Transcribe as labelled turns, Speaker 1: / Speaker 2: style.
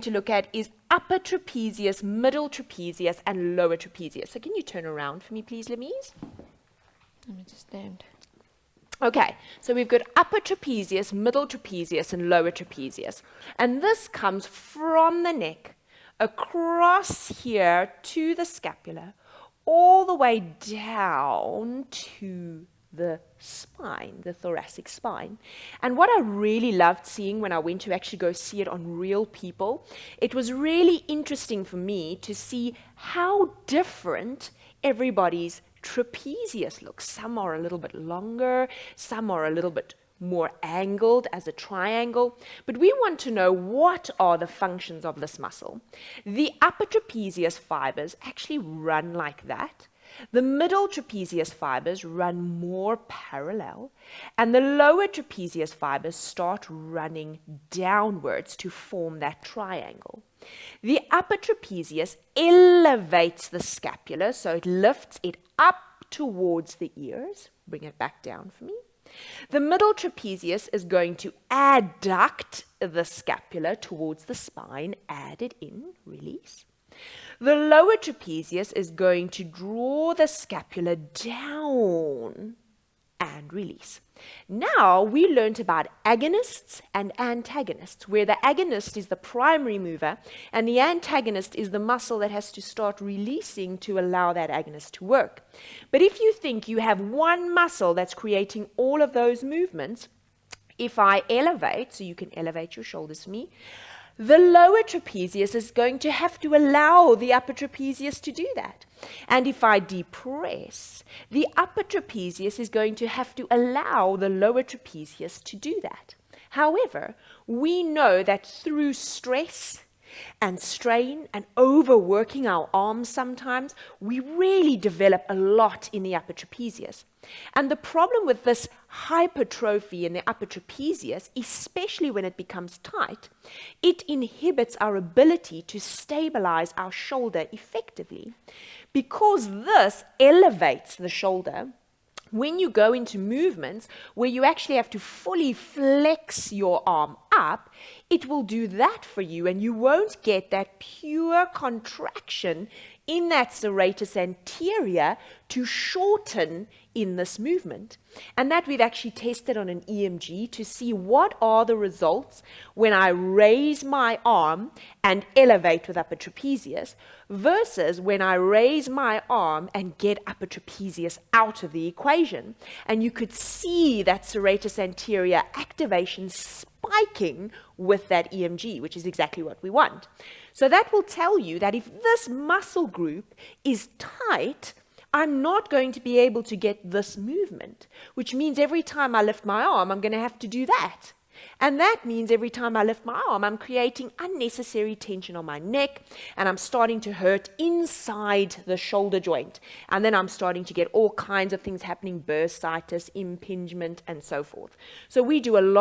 Speaker 1: to look at is upper trapezius, middle trapezius, and lower trapezius. So can you turn around for me, please, Lemese?
Speaker 2: Let me just stand.
Speaker 1: Okay, so we've got upper trapezius, middle trapezius, and lower trapezius. And this comes from the neck, across here to the scapula, all the way down to the spine, the thoracic spine. And what I really loved seeing when I went to actually go see it on real people, it was really interesting for me to see how different everybody's trapezius looks. Some are a little bit longer, some are a little bit more angled as a triangle, but we want to know what are the functions of this muscle. The upper trapezius fibers actually run like that. The middle trapezius fibers run more parallel, and the lower trapezius fibers start running downwards to form that triangle. The upper trapezius elevates the scapula, so it lifts it up towards the ears. Bring it back down for me. The middle trapezius is going to adduct the scapula towards the spine, add it in, release. The lower trapezius is going to draw the scapula down and release. Now we learned about agonists and antagonists, where the agonist is the primary mover and the antagonist is the muscle that has to start releasing to allow that agonist to work. But if you think you have one muscle that's creating all of those movements, if I elevate, so you can elevate your shoulders for me, the lower trapezius is going to have to allow the upper trapezius to do that. And if I depress, the upper trapezius is going to have to allow the lower trapezius to do that. However, we know that through stress and strain and overworking our arms sometimes, we really develop a lot in the upper trapezius. And the problem with this hypertrophy in the upper trapezius, especially when it becomes tight, it inhibits our ability to stabilize our shoulder effectively. Because this elevates the shoulder, when you go into movements where you actually have to fully flex your arm up, it will do that for you and you won't get that pure contraction in that serratus anterior to shorten in this movement. And that we've actually tested on an EMG to see what are the results when I raise my arm and elevate with upper trapezius versus when I raise my arm and get upper trapezius out of the equation. And you could see that serratus anterior activation spiking with that EMG, which is exactly what we want. So that will tell you that if this muscle group is tight, I'm not going to be able to get this movement, which means every time I lift my arm, I'm going to have to do that. And that means every time I lift my arm, I'm creating unnecessary tension on my neck, and I'm starting to hurt inside the shoulder joint. And then I'm starting to get all kinds of things happening, bursitis, impingement, and so forth. So we do a lot